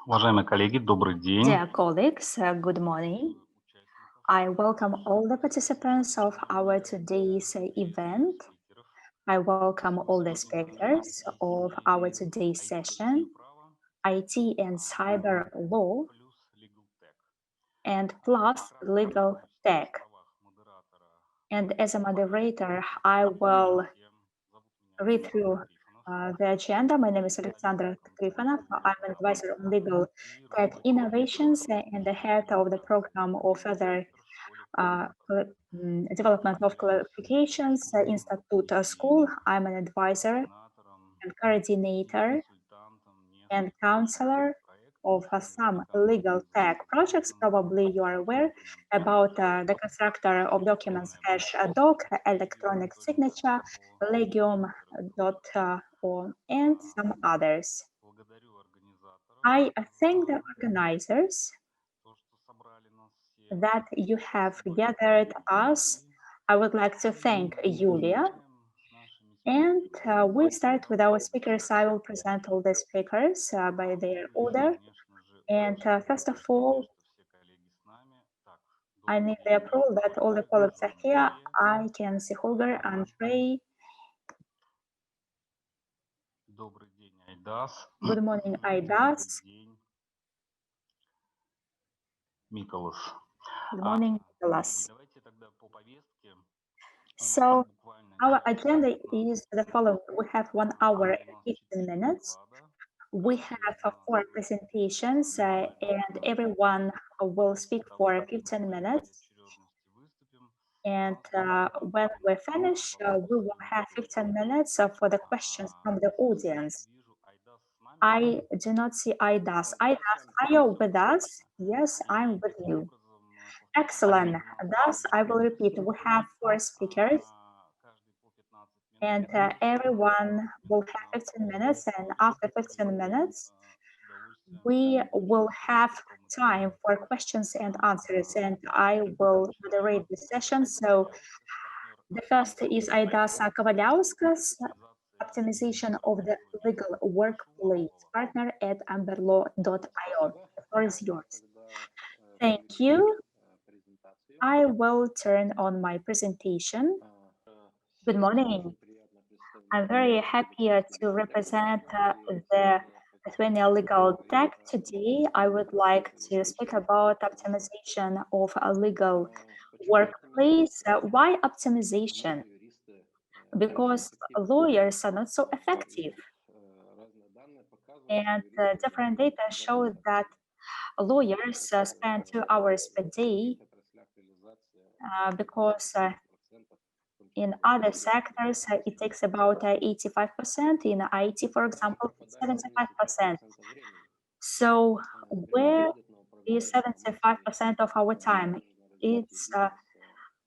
Уважаемые коллеги, добрый день. Dear colleagues, good morning. I welcome all the participants of our today's event. I welcome all the speakers of our today's session, IT and Cyber Law, and plus Legal Tech. And as a moderator, I will read through the agenda. My name is Alexandra Trifonov. I'm an advisor on legal tech innovations and the head of the program of further development of qualifications Institute School. I'm an advisor and coordinator and counselor of some legal tech projects. Probably you are aware about the constructor of documents doc, electronic signature, legium.o, and some others. I thank the organizers that you have gathered us. I would like to thank Julia. And we start with our speakers. I will present all the speakers by their order. And first of all, I need the approval that all the colleagues are here. I can see Holger, Andrei. Good morning, Aidas. Good morning, Nicholas. So our agenda is the following. We have 1 hour and 15 minutes. We have 4 presentations and everyone will speak for 15 minutes. And when we finish, we will have 15 minutes for the questions from the audience. I do not see Aidas. Aidas, are you with us? Yes, I'm with you. Excellent. Thus, I will repeat, we have 4 speakers and everyone will have 15 minutes, and after 15 minutes, we will have time for questions and answers, and I will moderate the session. So the first is Aidas Kavaliauskas, optimization of the legal workplace partner at amberlaw.io. The floor is yours. Thank you. I will turn on my presentation. Good morning. I'm very happy to represent the Lithuania Legal Tech today. I would like to speak about optimization of a legal workplace. Why optimization? Because lawyers are not so effective. And different data show that lawyers spend 2 hours per day because in other sectors, it takes about 85%. In IT, for example, 75%. So where is 75% of our time? It's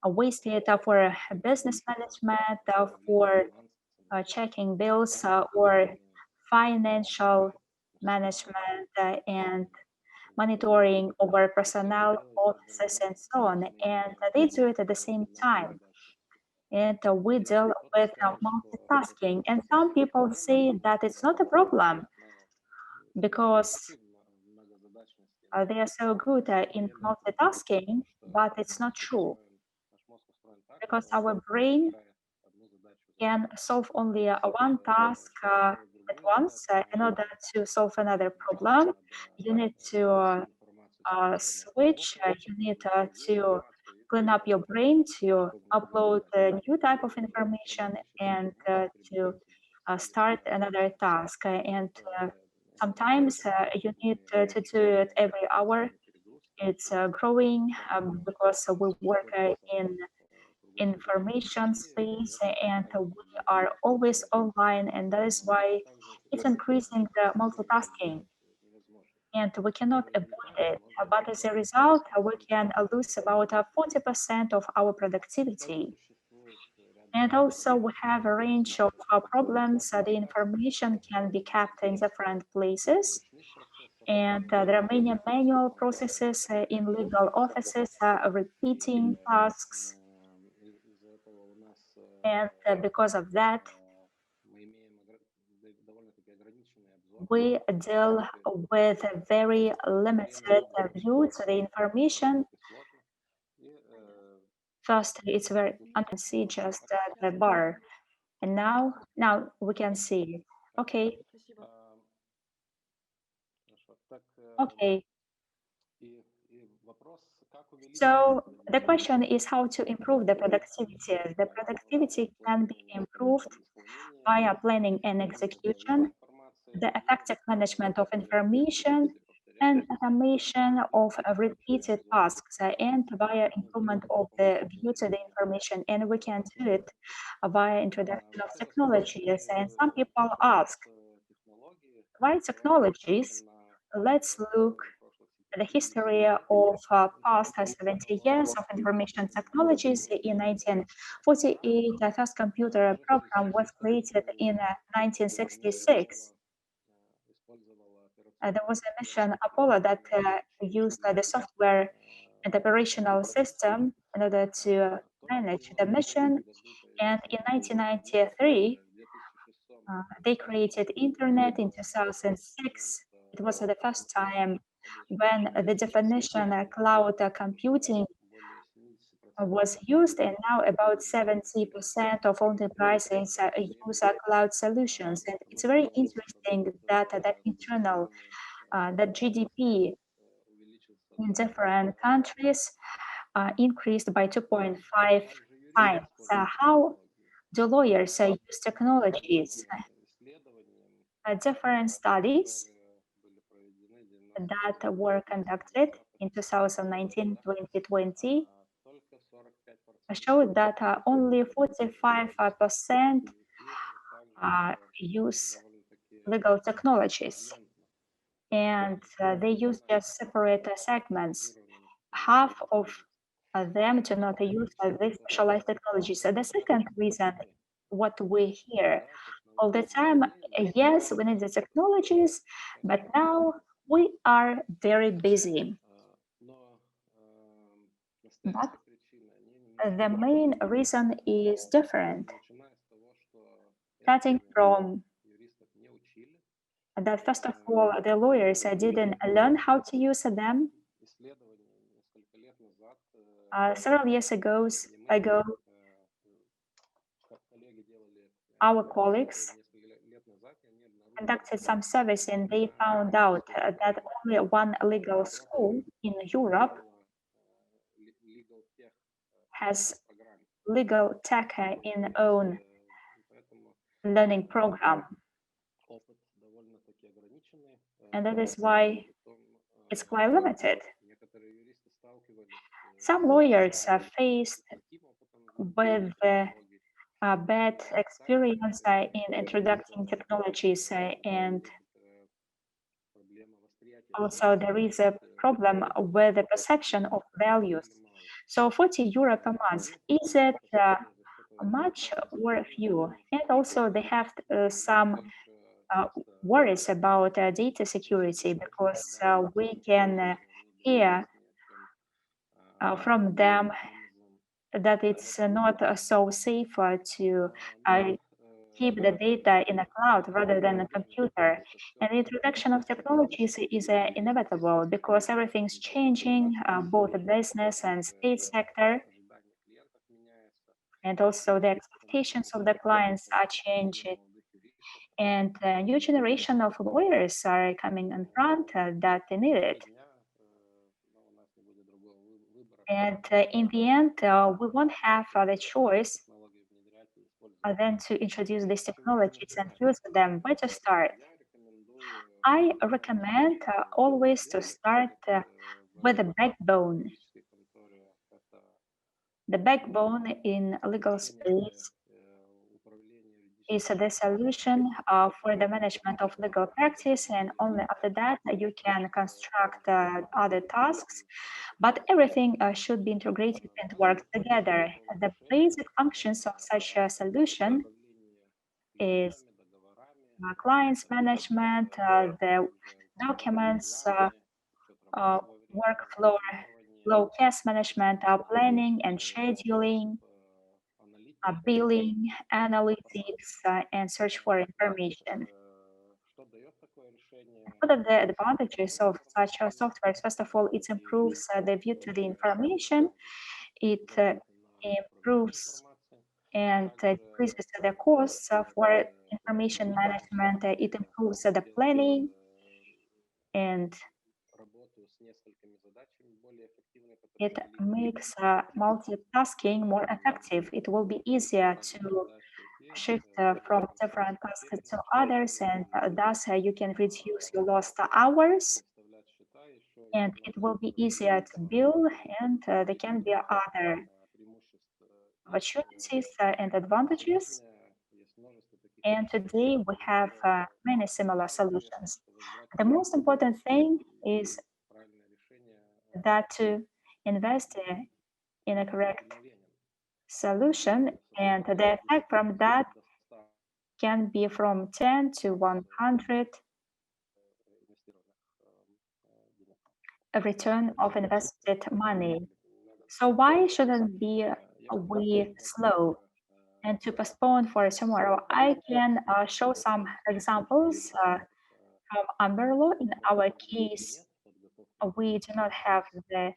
wasted for business management, for checking bills or financial management and monitoring over personnel, offices, and so on. And they do it at the same time. And we deal with multitasking. And some people say that it's not a problem because they are so good in multitasking, but it's not true because our brain can solve only one task at once. In order to solve another problem, you need to switch, you need to clean up your brain, to upload a new type of information, and to start another task. And sometimes you need to do it every hour. It's growing because we work in information space and we are always online, and that is why it's increasing the multitasking. And we cannot avoid it. But as a result, we can lose about 40% of our productivity. And also we have a range of problems. The information can be kept in different places. And there are many manual processes in legal offices, repeating tasks. And because of that, we deal with a very limited view to the information. First, it's very, I can see just the bar, and now we can see it. Okay, okay. So the question is how to improve the productivity. The productivity can be improved via planning and execution, the effective management of information, and automation of repeated tasks, and via improvement of the view to the information. And we can do it via introduction of technologies. And some people ask, why technologies? Let's look the history of past 70 years of information technologies. In 1948, the first computer program was created in 1966. There was a mission Apollo that used the software and operational system in order to manage the mission. And in 1993, they created internet in 2006. It was the first time when the definition cloud computing was used, and now about 70% of all enterprises use cloud solutions. And it's very interesting that the internal, the GDP in different countries increased by 2.5 times. How do lawyers use technologies? Different studies that were conducted in 2019-2020 showed that only 45% use legal technologies, and they use just separate segments. Half of them do not use these specialized technologies. The second reason, what we hear all the time, yes, we need the technologies, but now we are very busy. But the main reason is different, starting from that first of all, the lawyers didn't learn how to use them. Several years ago, our colleagues conducted some surveys and they found out that only one legal school in Europe has legal tech in own learning program. And that is why it's quite limited. Some lawyers are faced with a bad experience in introducing technologies, and also there is a problem with the perception of values. So 40 euro per month, is it much or few? And also they have some worries about data security, because we can hear from them that it's not so safe to keep the data in a cloud rather than a computer. And the introduction of technologies is inevitable because everything's changing, both the business and state sector. And also the expectations of the clients are changing. And a new generation of lawyers are coming in front that they need it. And in the end, we won't have the choice than to introduce these technologies and use them. Where to start? I recommend always to start with a backbone. The backbone in legal space is the solution for the management of legal practice, and only after that you can construct other tasks. But everything should be integrated and work together. The basic functions of such a solution is clients management, the documents, workflow, flow case management, planning and scheduling, billing, analytics, and search for information. What are the advantages of such software? First of all, it improves the view to the information. It improves and decreases the costs for information management. It improves the planning and it makes multitasking more effective. It will be easier to shift from different tasks to others, and thus you can reduce your lost hours, and it will be easier to bill, and there can be other opportunities and advantages. And today we have many similar solutions. The most important thing is that to invest in a correct solution, and the effect from that can be from 10 to 100 a return of invested money. So why shouldn't be we slow and to postpone for tomorrow? I can show some examples from umbrella. In our case, we do not have the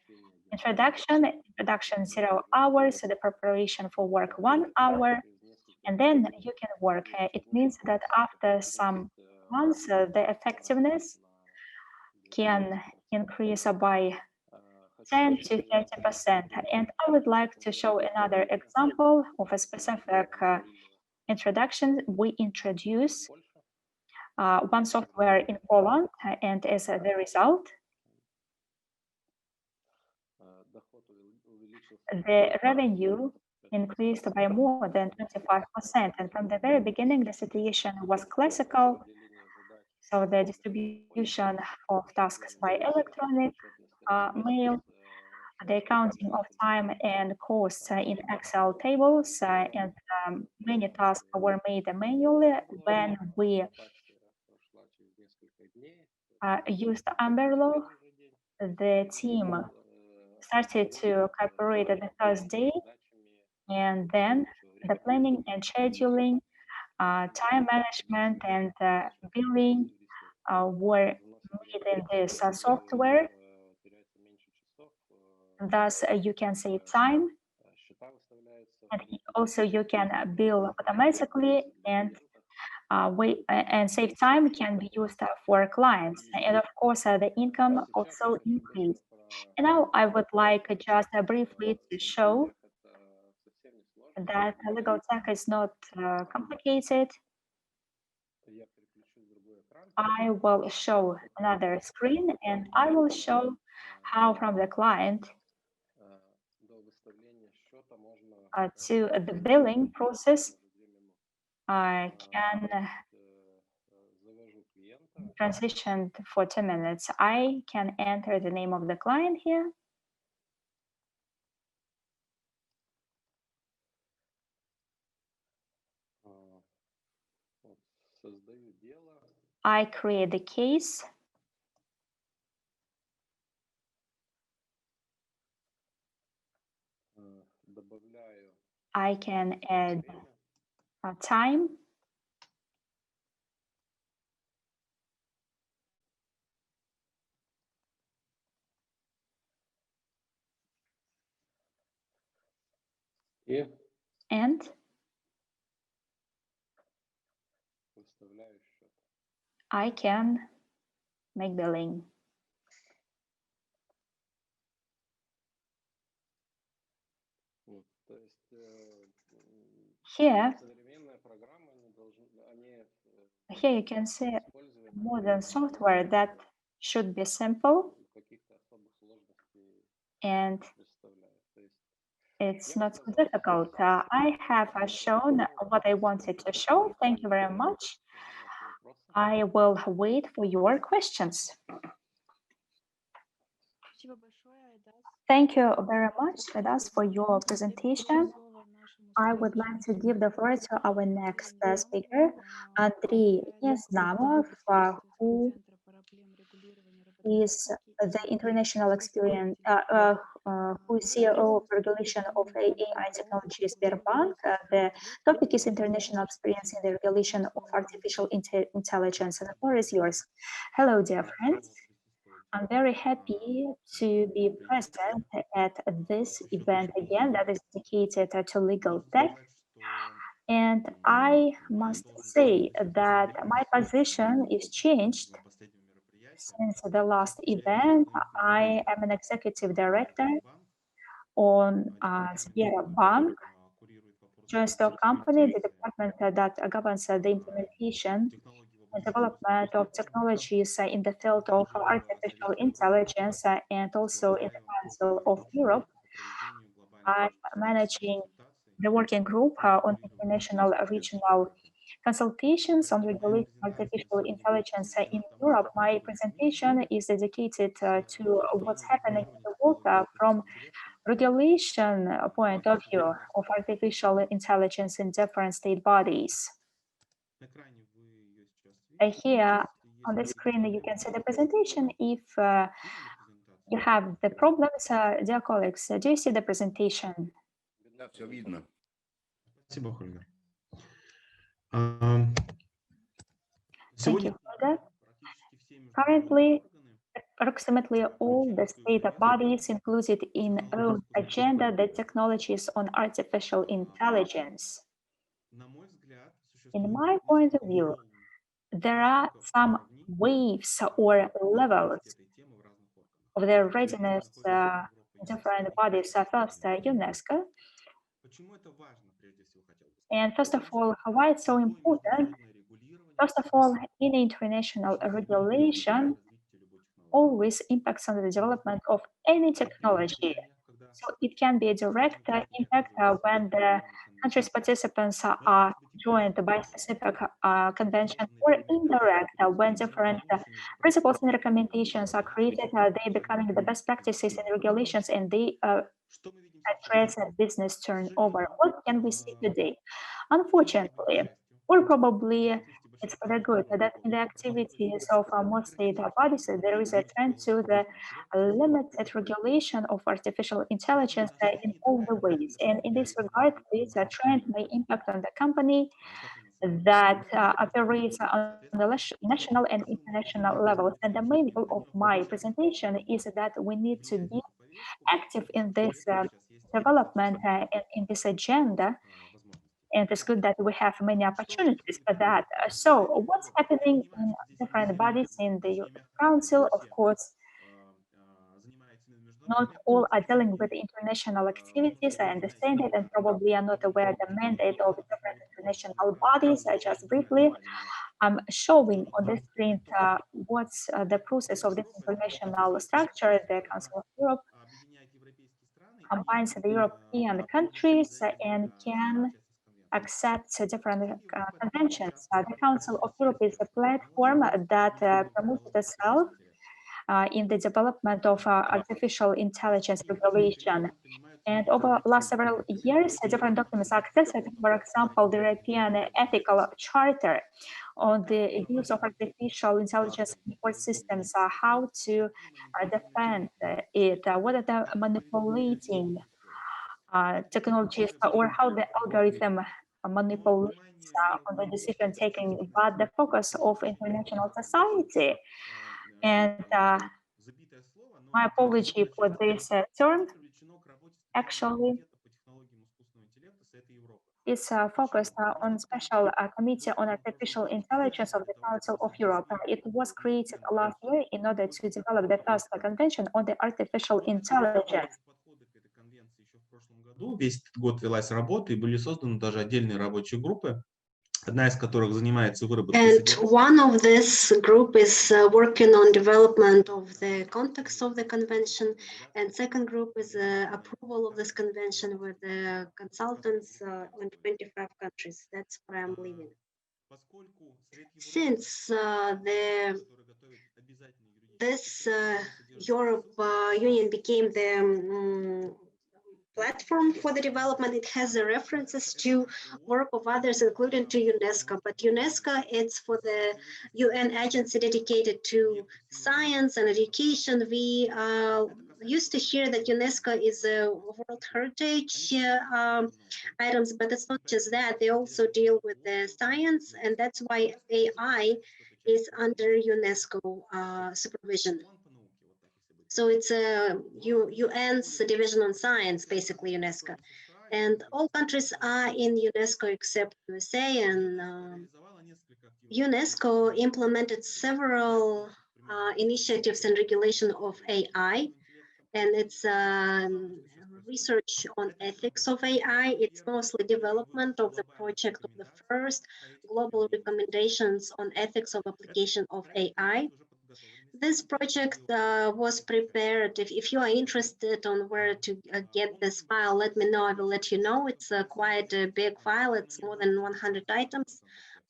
introduction 0 hours, so the preparation for work 1 hour, and then you can work. It means that after some months, the effectiveness can increase by 10 to 30%. And I would like to show another example of a specific introduction. We introduce one software in Poland, and as the result, the revenue increased by more than 25%. And from the very beginning, the situation was classical. So the distribution of tasks by electronic mail, the accounting of time and costs in Excel tables, and many tasks were made manually. When we used Umbrella, the team started to cooperate on the first day, and then the planning and scheduling, time management, and billing were made in this software. Thus, you can save time, and also you can bill automatically, and save time can be used for clients. And of course, the income also increased. And now I would like just briefly to show that legal tech is not complicated. I will show another screen, and I will show how from the client to the billing process can transition for 2 minutes. I can enter the name of the client here. I create the case. I can add time. And I can make billing. Here you can see modern software that should be simple and it's not so difficult. I have shown what I wanted to show. Thank you very much. I will wait for your questions. Thank you very much, Vedas, for your presentation. I would like to give the floor to our next speaker, Andrei Neznamov, who is the international experience, who is CEO of regulation of AI technology Sberbank. The topic is international experience in the regulation of artificial intelligence. And the floor is yours. Hello, dear friends. I'm very happy to be present at this event again that is dedicated to legal tech. And I must say that my position is changed since the last event. I am an executive director on Sberbank, joint stock company, the department that governs the implementation and development of technologies in the field of artificial intelligence and also in the Council of Europe. I'm managing the working group on international regional consultations on regulating artificial intelligence in Europe. My presentation is dedicated to what's happening in the world from regulation point of view of artificial intelligence in different state bodies. Here on the screen, you can see the presentation. If you have the problems, dear colleagues, do you see the presentation? Да, все видно. Спасибо, Ольга. Thank you, Olga. Currently, approximately all the state bodies included in own agenda the technologies on artificial intelligence. In my point of view, there are some waves or levels of their readiness in different bodies. First, UNESCO. And first of all, why it's so important? First of all, in international regulation always impacts on the development of any technology. So it can be a direct impact when the country's participants are joined by a specific convention, or indirect when different principles and recommendations are created, they becoming the best practices and regulations, and they address a business turnover. What can we see today? Unfortunately, or probably it's for the good, that in the activities of most state bodies, there is a trend to the limited regulation of artificial intelligence in all the ways. And in this regard, this trend may impact on the company that operates on the national and international levels. And the main goal of my presentation is that we need to be active in this development and in this agenda. And it's good that we have many opportunities for that. So what's happening in different bodies in the European Council? Of course, not all are dealing with international activities. I understand it, and probably are not aware of the mandate of different international bodies. Just briefly, I'm showing on the screen what's the process of this international structure. The Council of Europe combines the European countries and can accept different conventions. The Council of Europe is a platform that promotes itself in the development of artificial intelligence regulation. And over the last several years, different documents are accessed. For example, the European Ethical Charter on the use of artificial intelligence support systems, how to defend it, what are the manipulating technologies, or how the algorithm manipulates on the decision taking, but the focus of international society. And my apology for this term, actually, is focused on special committee on artificial intelligence of the Council of Europe. It was created last year in order to develop the first convention on the artificial intelligence. Весь этот год велась работа, и были созданы даже отдельные рабочие группы, одна из которых занимается выработкой. And one of this group is working on development of the context of the convention, and second group is approval of this convention with the consultants in 25 countries. That's where I'm living. Since this Europe Union became the platform for the development. It has the references to work of others, including to UNESCO. But UNESCO, it's for the UN agency dedicated to science and education. We used to hear that UNESCO is a World Heritage items, but it's not just that. They also deal with the science, and that's why AI is under UNESCO supervision. So it's a UN's division on science, basically UNESCO. And all countries are in UNESCO except USA, and UNESCO implemented several initiatives and regulation of AI, and it's research on ethics of AI. It's mostly development of the project of the first global recommendations on ethics of application of AI. This project was prepared. If you are interested on where to get this file, let me know. I will let you know. It's quite a big file. It's more than 100 items.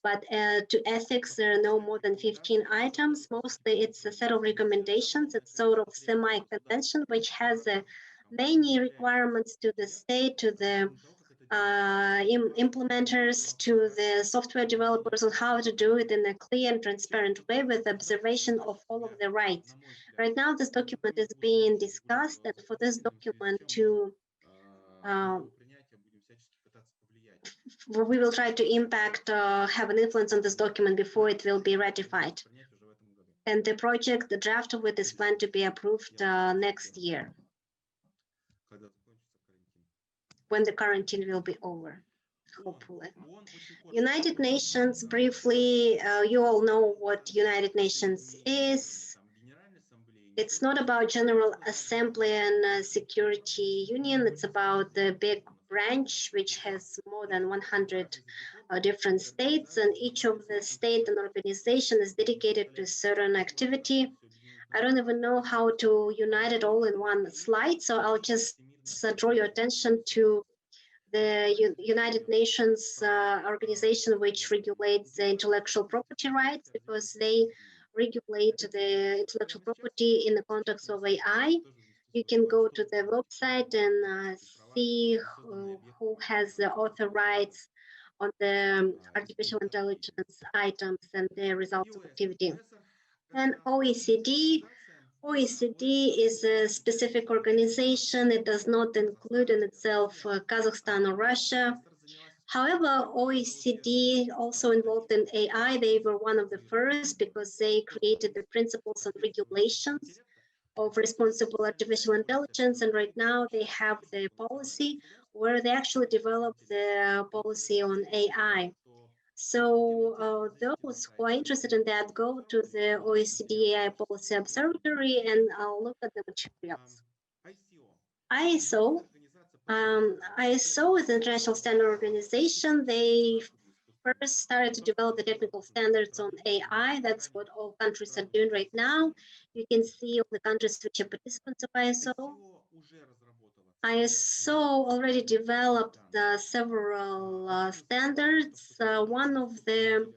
But to ethics, there are no more than 15 items. Mostly it's a set of recommendations. It's sort of semi-convention, which has many requirements to the state, to the implementers, to the software developers on how to do it in a clear and transparent way with observation of all of the rights. Right now, this document is being discussed, and for this document to we will try to impact, have an influence on this document before it will be ratified. And the project, the draft of it is planned to be approved next year, when the quarantine will be over, hopefully. United Nations, briefly, you all know what United Nations is. It's not about General Assembly and Security Union. It's about the big branch, which has more than 100 different states, and each of the state and organization is dedicated to a certain activity. I don't even know how to unite it all in one slide, so I'll just draw your attention to the United Nations organization, which regulates the intellectual property rights, because they regulate the intellectual property in the context of AI. You can go to the website and see who has the author rights on the artificial intelligence items and the results of activity. And OECD is a specific organization. It does not include in itself Kazakhstan or Russia. However, OECD also involved in AI. They were one of the first because they created the principles and regulations of responsible artificial intelligence. And right now they have the policy where they actually developed the policy on AI. So those who are interested in that, go to the OECD AI Policy Observatory and look at the materials. ISO is an international standard organization. They first started to develop the technical standards on AI. That's what all countries are doing right now. You can see all the countries which are participants of ISO. ISO already developed several standards. One of the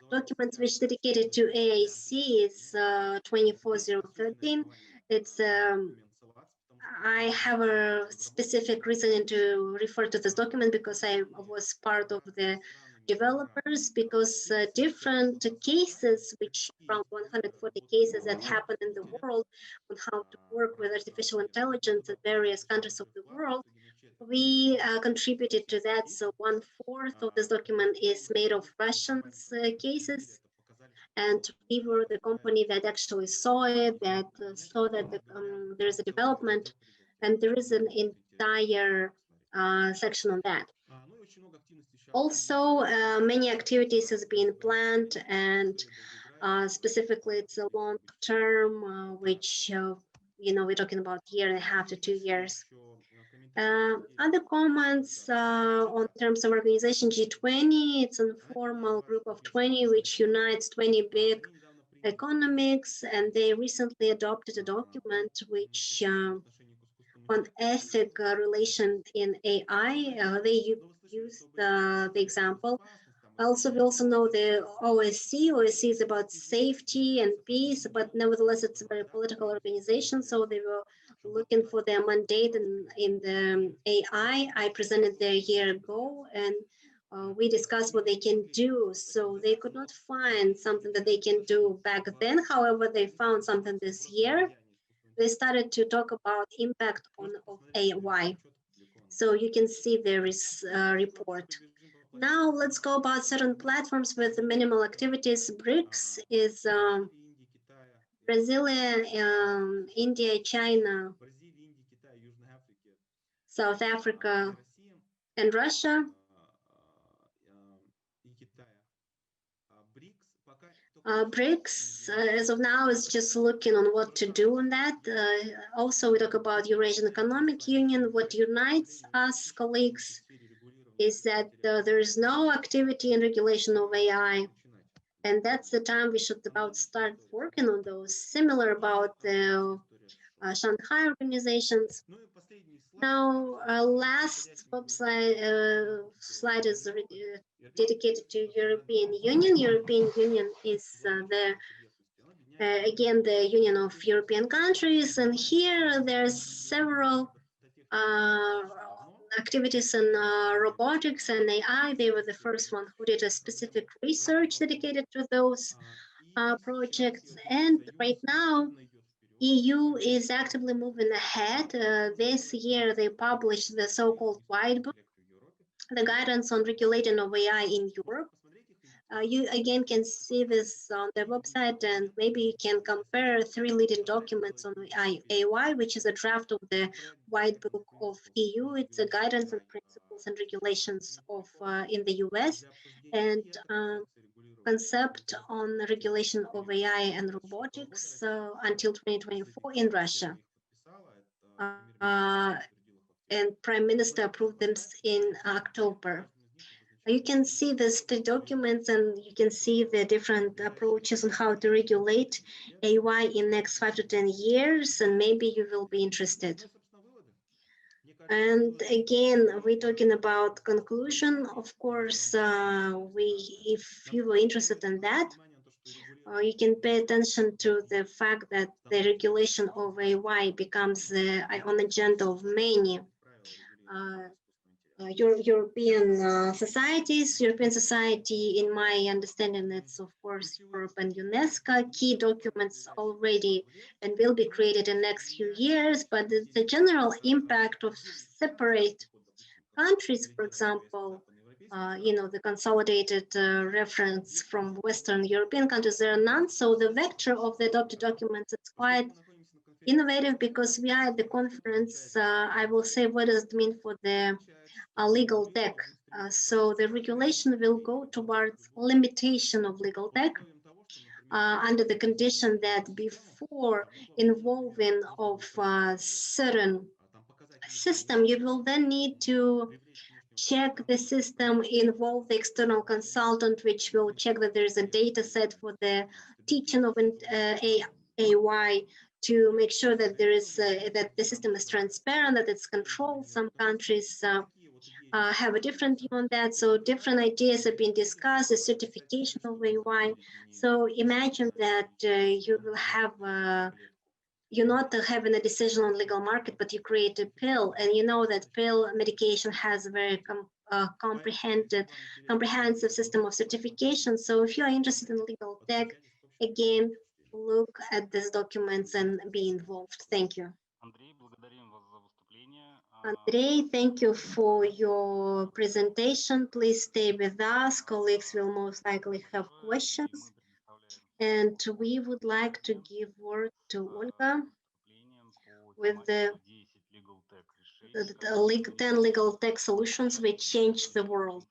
documents which dedicated to AAC is 24013. It's I have a specific reason to refer to this document because I was part of the developers, because different cases, which around 140 cases that happen in the world on how to work with artificial intelligence in various countries of the world, we contributed to that. So 1/4 of this document is made of Russians cases. And we were the company that actually saw it, that saw that there's a development, and there is an entire section on that. Also, many activities has been planned, and specifically it's a long term, which we're talking about 1.5 to 2 years. Other comments on terms of organization, G20, it's an informal group of 20 which unites 20 big economics, and they recently adopted a document which on ethic relation in AI. They used the example. Also, we also know the OSCE. OSCE is about safety and peace, but nevertheless, it's a very political organization. So they were looking for their mandate in the AI. I presented there a year ago, and we discussed what they can do. So they could not find something that they can do back then. However, they found something this year. They started to talk about impact of AI. So you can see there is a report. Now let's go about certain platforms with minimal activities. BRICS is Brazil, India, China, South Africa, and Russia. BRICS, as of now, is just looking on what to do on that. Also, we talk about Eurasian Economic Union. What unites us, colleagues, is that there is no activity in regulation of AI. And that's the time we should about start working on those. Similar about the Shanghai organizations. Now, last slide is dedicated to European Union. European Union is again the union of European countries, and here there's several activities in robotics and AI. They were the first one who did a specific research dedicated to those projects, and right now EU is actively moving ahead. This year they published the so-called White Book, the guidance on regulating of AI in Europe. You again can see this on their website, and maybe you can compare 3 leading documents on AI, which is a draft of the White Book of EU. It's a guidance on principles and regulations of in the US, and concept on regulation of AI and robotics until 2024 in Russia. And Prime Minister approved them in October. You can see these 3 documents, and you can see the different approaches on how to regulate AI in next 5 to 10 years, and maybe you will be interested. And again, we're talking about conclusion. Of course, if you were interested in that, you can pay attention to the fact that the regulation of AI becomes on the agenda of many European societies. European society, in my understanding, it's of course Europe and UNESCO. Key documents already and will be created in the next few years, but the general impact of separate countries, for example, the consolidated reference from Western European countries, there are none. So the vector of the adopted documents is quite innovative, because we are at the conference. I will say what does it mean for the legal tech. So the regulation will go towards limitation of legal tech under the condition that before involving of certain system, you will then need to check the system, involve the external consultant, which will check that there is a data set for the teaching of AI, to make sure that there is that the system is transparent, that it's controlled. Some countries have a different view on that. So different ideas have been discussed, the certification of AI. So imagine that you will have you're not having a decision on legal market, but you create a pill, and you know that pill medication has a very comprehensive system of certification. So if you are interested in legal tech, again, look at these documents and be involved. Thank you. Andrei, thank you for your presentation. Please stay with us. Colleagues will most likely have questions. And we would like to give word to Olga with the 10 legal tech solutions which change the world.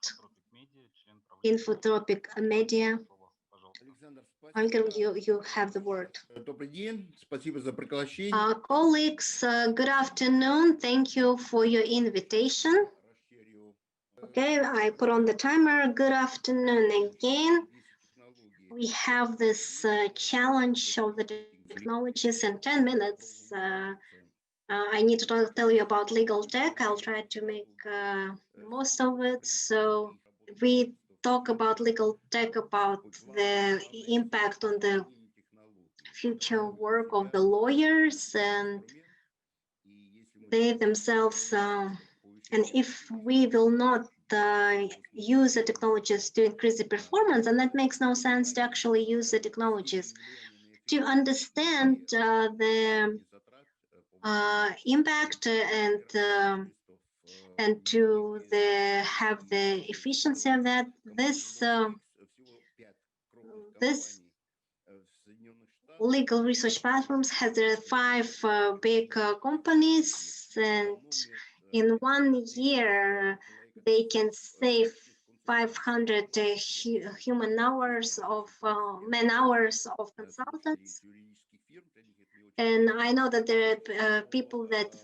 Infotropic media. Olga, you have the word. Colleagues, good afternoon. Thank you for your invitation. Okay, I put on the timer. Good afternoon again. We have this challenge of the technologies in 10 minutes. I need to tell you about legal tech. I'll try to make most of it. So we talk about legal tech, about the impact on the future work of the lawyers, and they themselves, and if we will not use the technologies to increase the performance, and that makes no sense to actually use the technologies. To understand the impact and to have the efficiency of that, this legal research platforms has 5 big companies, and in 1 year they can save 500 human hours of man hours of consultants. And I know that there are people that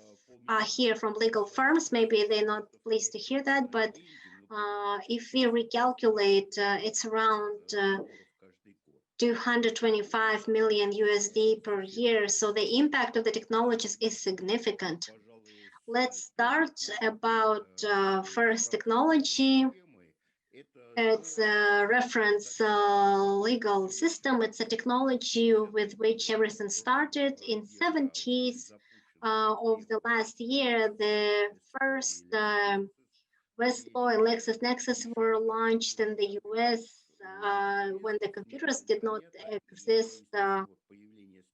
are here from legal firms. Maybe they're not pleased to hear that, but if we recalculate, it's around 225 million USD per year. So the impact of the technologies is significant. Let's start about first technology. It's a reference legal system. It's a technology with which everything started in 70s of the last year. The first Westlaw and LexisNexis were launched in the US when the computers did not exist.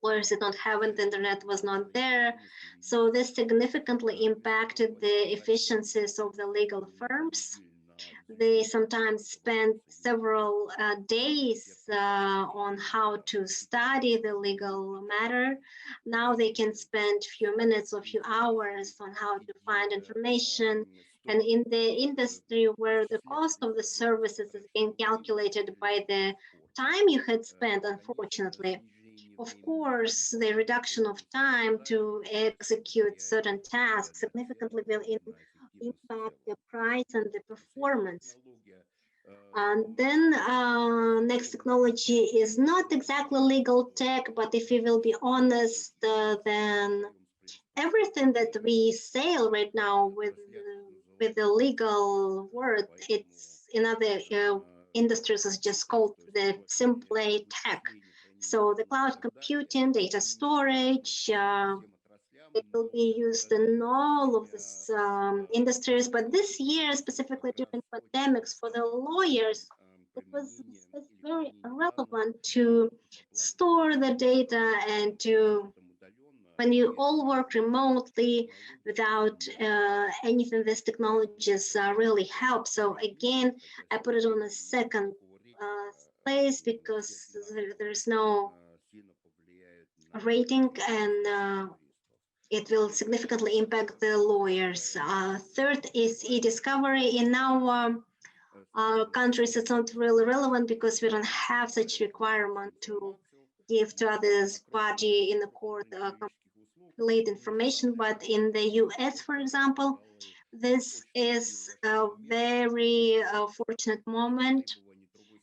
Lawyers did not have it, the internet was not there. So this significantly impacted the efficiencies of the legal firms. They sometimes spend several days on how to study the legal matter. Now they can spend a few minutes or a few hours on how to find information. And in the industry where the cost of the services is being calculated by the time you had spent, unfortunately, of course, the reduction of time to execute certain tasks significantly will impact the price and the performance. And then next technology is not exactly legal tech, but if we will be honest, then everything that we sell right now with the legal word, it's in other industries is just called the simply tech. So the cloud computing, data storage, it will be used in all of these industries. But this year, specifically during pandemics, for the lawyers, it was very relevant to store the data and to, when you all work remotely without anything, these technologies really help. So again, I put it on a second place because there's no rating, and it will significantly impact the lawyers. Third is EDiscovery. In our countries, it's not really relevant because we don't have such requirement to give to others party in the court complete information. But in the US, for example, this is a very fortunate moment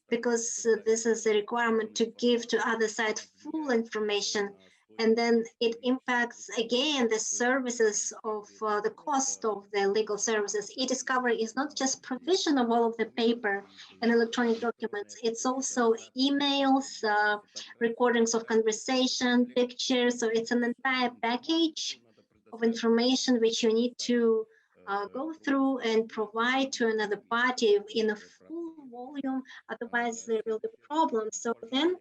because this is a requirement to give to other side full information. And then it impacts, again, the services of the cost of the legal services. EDiscovery is not just provision of all of the paper and electronic documents. It's also emails, recordings of conversation, pictures. So it's an entire package of information which you need to go through and provide to another party in a full volume. Otherwise, there will be problems. So then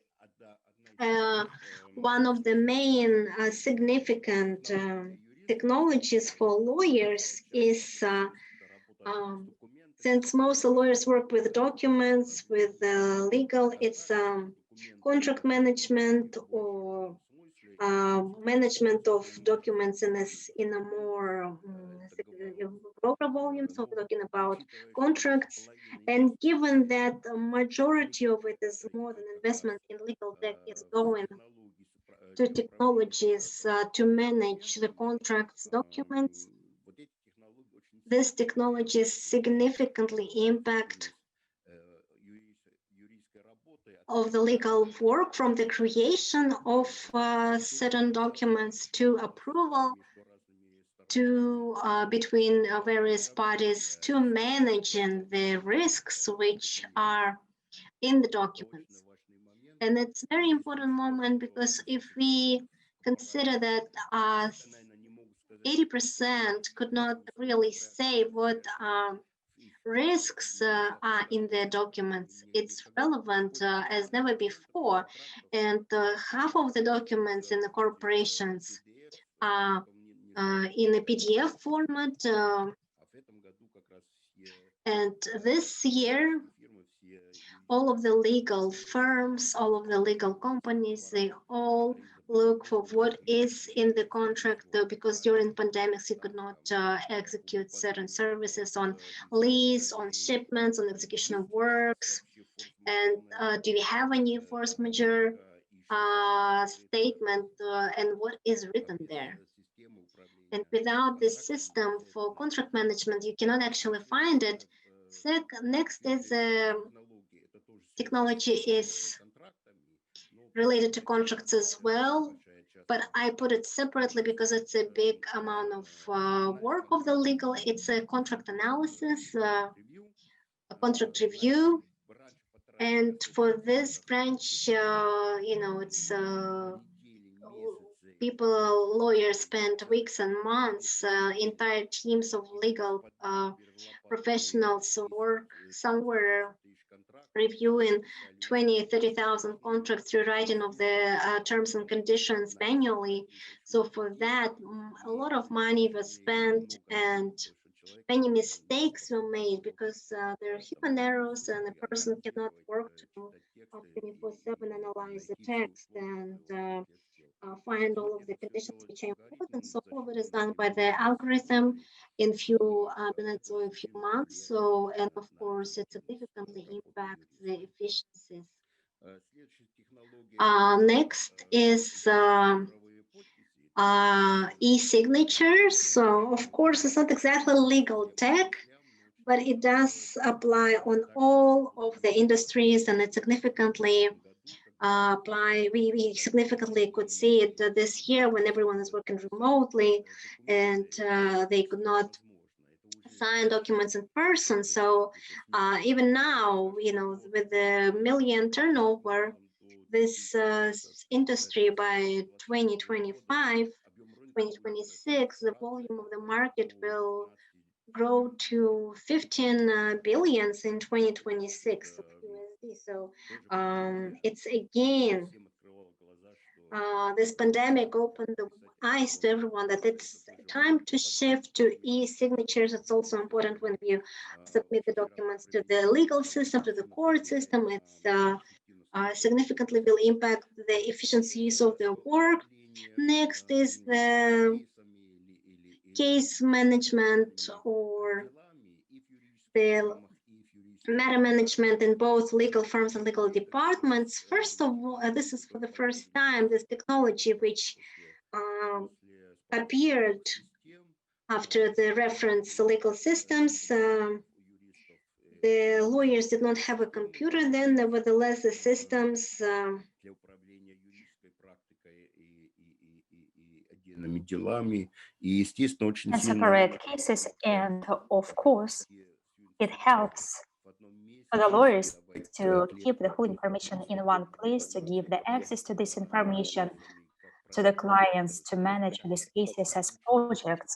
one of the main significant technologies for lawyers is, since most lawyers work with documents, with legal, it's contract management or management of documents in a more broader volume. So we're talking about contracts. And given that a majority of it is more than investment in legal tech is going to technologies to manage the contracts documents, these technologies significantly impact of the legal work, from the creation of certain documents to approval, to between various parties, to managing the risks which are in the documents. And it's a very important moment because if we consider that 80% could not really say what risks are in the documents. It's relevant as never before, and half of the documents in the corporations are in a PDF format, and this year all of the legal firms, all of the legal companies, they all look for what is in the contract, because during pandemics you could not execute certain services on lease, on shipments, on execution of works. And do we have a new force majeure statement, and what is written there? And without this system for contract management, you cannot actually find it. Next is technology is related to contracts as well, but I put it separately because it's a big amount of work of the legal. It's a contract analysis, a contract review. And for this branch, it's people, lawyers spend weeks and months, entire teams of legal professionals work somewhere reviewing 20, 30,000 contracts, rewriting of the terms and conditions manually. So for that, a lot of money was spent and many mistakes were made because there are human errors and a person cannot work to 24/7 analyze the text and find all of the conditions which are important. So all of it is done by the algorithm in few minutes or a few months. So, and of course, it significantly impacts the efficiencies. Next is e-signatures. So, of course, it's not exactly legal tech, but it does apply on all of the industries, and it significantly apply. We significantly could see it this year when everyone is working remotely and they could not sign documents in person. So even now, with the million turnover, this industry by 2025, 2026, the volume of the market will grow to 15 billions in 2026 of USD. So it's again, this pandemic opened the eyes to everyone that it's time to shift to e-signatures. It's also important when you submit the documents to the legal system, to the court system. It's significantly will impact the efficiencies of the work. Next is the case management or the matter management in both legal firms and legal departments. First of all, this is for the first time, this technology which appeared after the reference legal systems. The lawyers did not have a computer then, nevertheless, the systems and separate cases, and of course, it helps for the lawyers to keep the whole information in one place, to give the access to this information to the clients, to manage these cases as projects.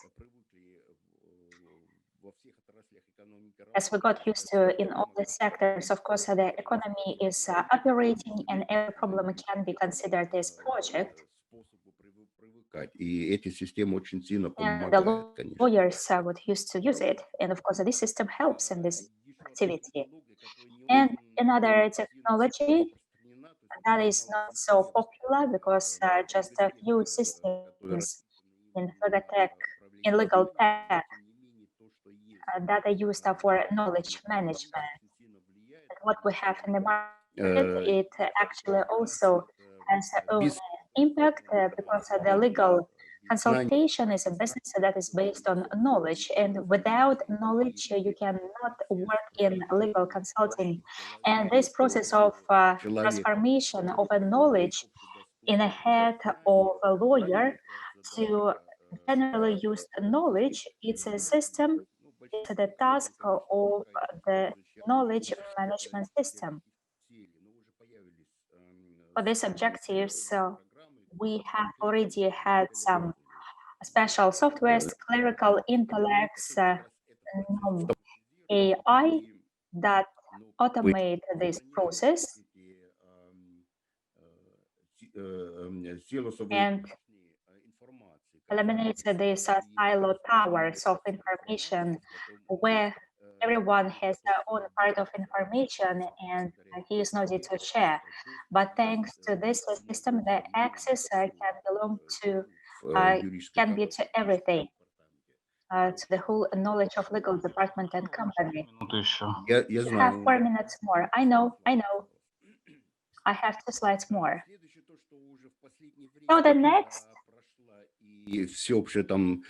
As we got used to in all the sectors, of course, the economy is operating and every problem can be considered as project. And the lawyers would used to use it. And of course, this system helps in this activity. And another technology that is not so popular because just a few systems in LegalTech, in LegalTech that are used for knowledge management. And what we have in the market, it actually also has its own impact because the legal consultation is a business that is based on knowledge, and without knowledge you cannot work in legal consulting. And this process of transformation of a knowledge in a head of a lawyer to generally used knowledge, it's a system, it's the task of the knowledge management system. For these objectives, we have already had some special softwares, clerical intellects, AI that automate this process and eliminates these silo towers of information where everyone has their own part of information and he is not to share. But thanks to this system, the access can be to everything, to the whole knowledge of legal department and company. You have 4 minutes more. I know. I have 2 slides more. So the next, И всеобщая там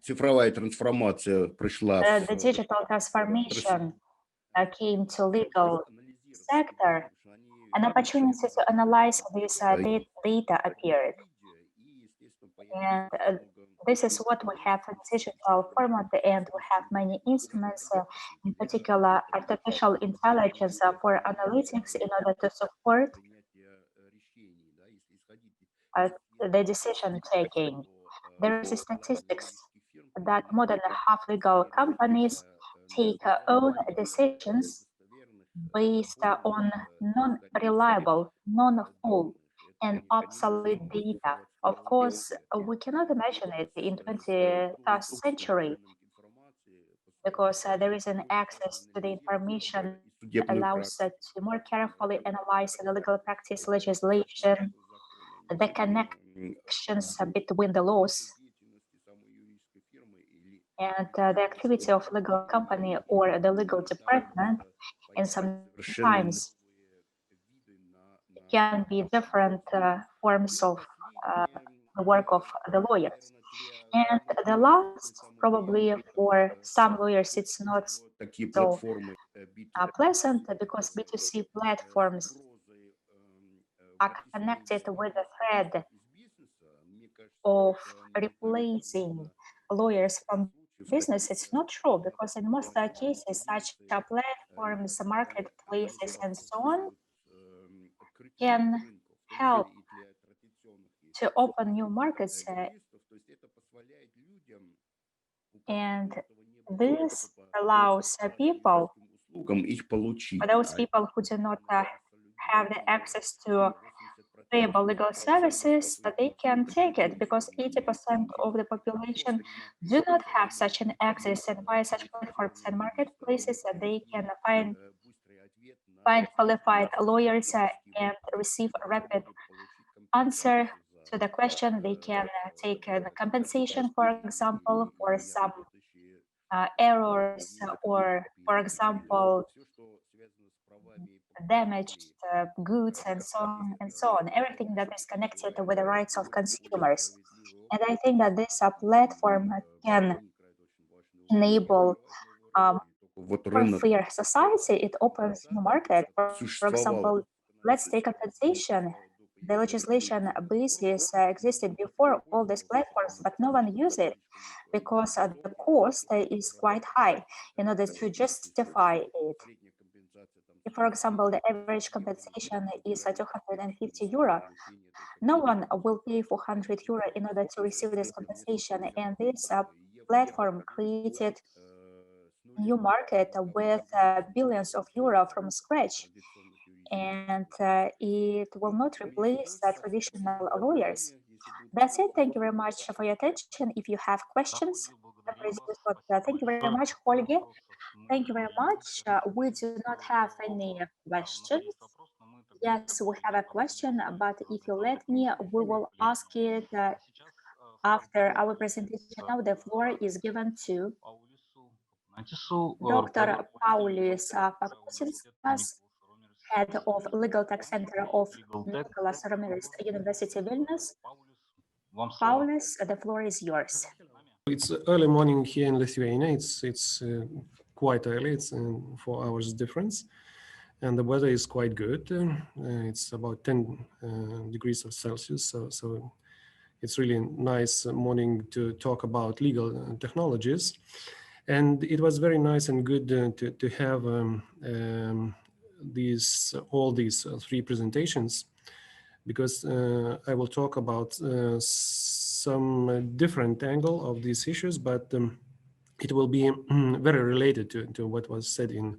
цифровая трансформация пришла. The digital transformation came to legal sector, an opportunity to analyze this data appeared. And this is what we have in digital format, and we have many instruments, in particular artificial intelligence for analytics in order to support the decision taking. There is statistics that more than half legal companies take own decisions based on non-reliable, non-full, and obsolete data. Of course, we cannot imagine it in 21st century because there is an access to the information that allows us to more carefully analyze the legal practice legislation, the connections between the laws and the activity of legal company or the legal department, and sometimes it can be different forms of the work of the lawyers. And the last, probably for some lawyers, it's not so pleasant because B2C platforms are connected with the thread of replacing lawyers from business. It's not true because in most cases, such platforms, marketplaces, and so on can help to open new markets, and this allows people, for those people who do not have the access to payable legal services, that they can take it because 80% of the population do not have such an access, and via such platforms and marketplaces that they can find qualified lawyers and receive a rapid answer to the question. They can take compensation, for example, for some errors or, for example, damaged goods and so on and so on, everything that is connected with the rights of consumers. And I think that this platform can enable more fair society. It opens new market. For example, let's take compensation. The legislation basis existed before all these platforms, but no one used it because the cost is quite high in order to justify it. If, for example, the average compensation is 250 euro, no one will pay 400 euro in order to receive this compensation. And this platform created new market with billions of euro from scratch. And it will not replace the traditional lawyers. That's it. Thank you very much for your attention. If you have questions, thank you very much, Holgi. Thank you very much. We do not have any questions. Yes, we have a question, but if you let me, we will ask it after our presentation. Now the floor is given to Dr. Paulius Pakusinskas, head of LegalTech Center of Nicholas Romeris University Vilnius. Paulius, the floor is yours. It's early morning here in Lithuania. It's quite early. It's 4 hours difference, and the weather is quite good. It's about 10 degrees of Celsius, so it's really nice morning to talk about legal technologies. And it was very nice and good to have all these 3 presentations, because I will talk about some different angle of these issues, but it will be very related to what was said in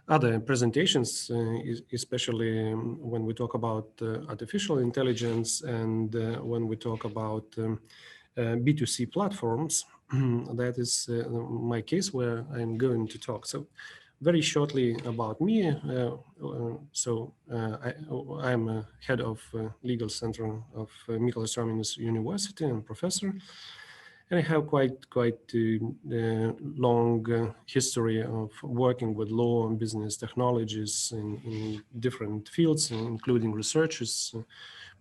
other presentations, especially when we talk about artificial intelligence and when we talk about B2C platforms. That is my case where I'm going to talk. So very shortly about me. I'm a head of Legal Center of Mykolas Romenis University and professor. And I have quite long history of working with law and business technologies in different fields, including researches,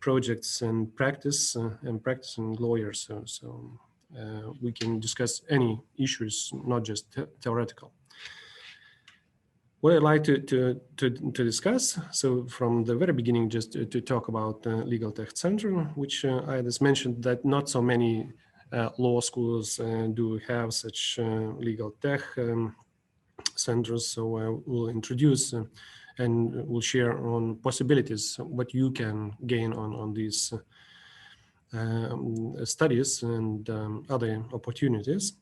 projects, and practice, and practicing lawyers. So we can discuss any issues, not just theoretical. What I'd like to discuss, so from the very beginning, just to talk about LegalTech Center, which I just mentioned that not so many law schools do have such legal tech centers. So I will introduce and will share on possibilities, what you can gain on these studies and other opportunities.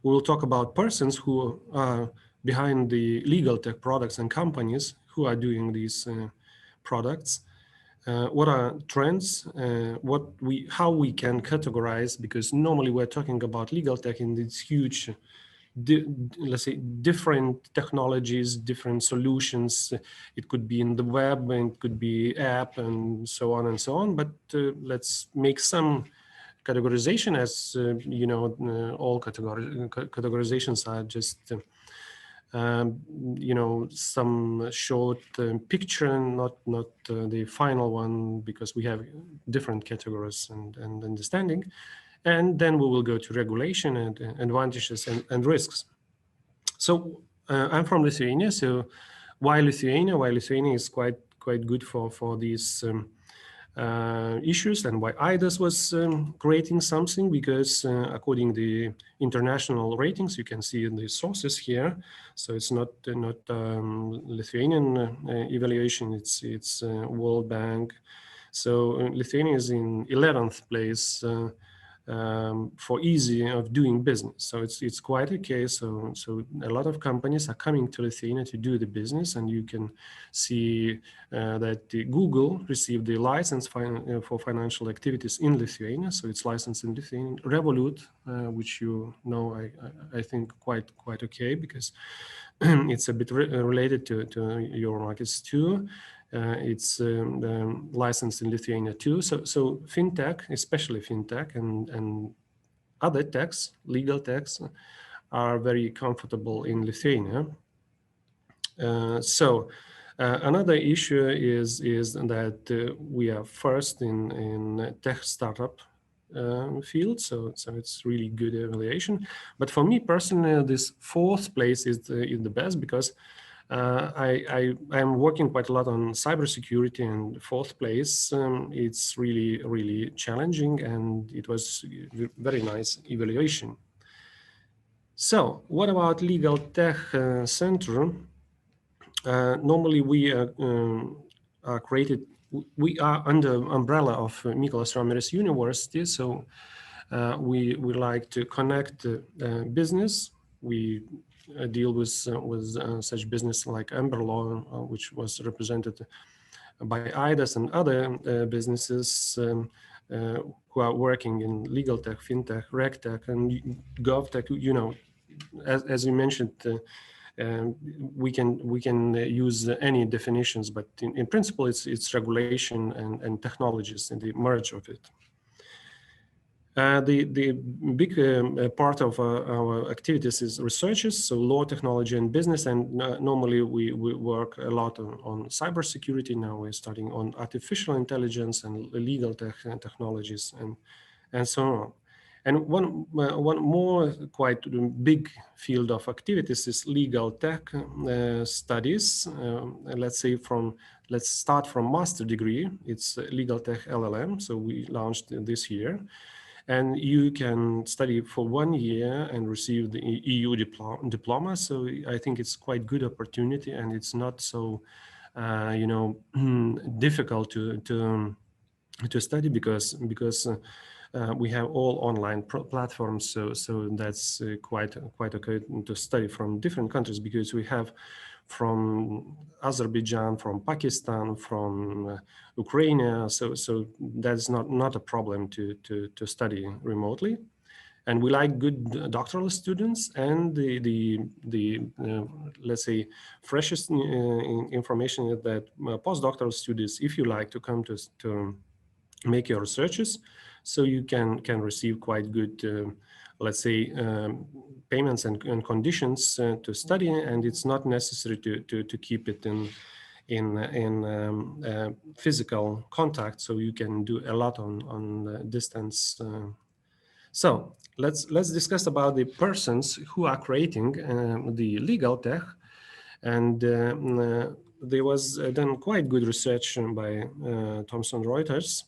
We will talk about persons who are behind the legal tech products and companies who are doing these products. What are trends? How we can categorize? Because normally we're talking about legal tech in these huge, let's say, different technologies, different solutions. It could be in the web, and it could be app, and so on and so on. But let's make some categorization, as you know, all categorizations are just you know, some short picture, not the final one, because we have different categories and understanding. And then we will go to regulation and advantages and risks. So I'm from Lithuania. So why Lithuania? Why Lithuania is quite good for these issues, and why EDIS was creating something, because according to the international ratings, you can see in the sources here. So it's not Lithuanian evaluation, it's World Bank. So Lithuania is in 11th place for easy of doing business. So it's quite okay. So a lot of companies are coming to Lithuania to do the business, and you can see that Google received the license for financial activities in Lithuania. So it's licensed in Lithuania. Revolut, which you know, I think quite okay, because it's a bit related to your markets too. It's licensed in Lithuania too. So fintech, especially fintech and other techs, legal techs, are very comfortable in Lithuania. Another issue is that we are first in tech startup field, so it's really good evaluation. But for me personally, this 4th place is the best, because I'm working quite a lot on cybersecurity, and 4th place, it's really challenging, and it was very nice evaluation. So what about LegalTech Center? Normally we are created, we are under umbrella of Mykolas Romenis University, so we like to connect business. We deal with such business like Amber Law, which was represented by EDIS and other businesses who are working in legal tech, fintech, regtech, and govtech. You know, as you mentioned, we can use any definitions, but in principle, it's regulation and technologies and the merge of it. The big part of our activities is researches, so law, technology, and business. And normally we work a lot on cybersecurity. Now we're studying on artificial intelligence and legal technologies and so on. And one more quite big field of activities is legal tech studies. Let's start from master degree. It's legal tech LLM. So we launched this year. And you can study for 1 year and receive the EU diploma. So I think it's quite good opportunity, and it's not so, you know, difficult to to study because we have all online platforms, so that's quite okay to study from different countries, because we have from Azerbaijan, from Pakistan, from Ukraine, so that's not a problem to study remotely. And we like good doctoral students and the let's say freshest information that postdoctoral students, if you like to come to make your researches, so you can receive quite good let's say payments and conditions to study, and it's not necessary to keep it in physical contact, so you can do a lot on distance. So let's discuss about the persons who are creating the LegalTech, and there was done quite good research by Thomson Reuters,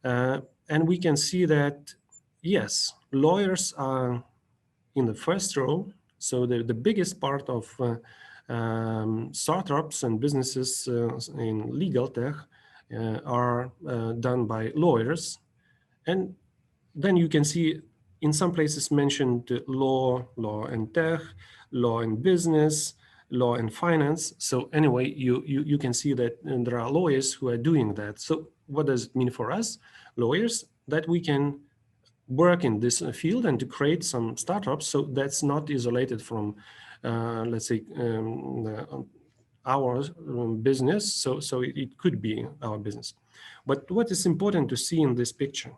and we can see that yes, lawyers are in the first row. So the biggest part of startups and businesses in LegalTech are done by lawyers, and then you can see in some places mentioned law and tech, law and business, law and finance. So anyway, you can see that there are lawyers who are doing that. So what does it mean for us lawyers? That we can work in this field and to create some startups. So that's not isolated from, let's say, our business. So it could be our business. But what is important to see in this picture,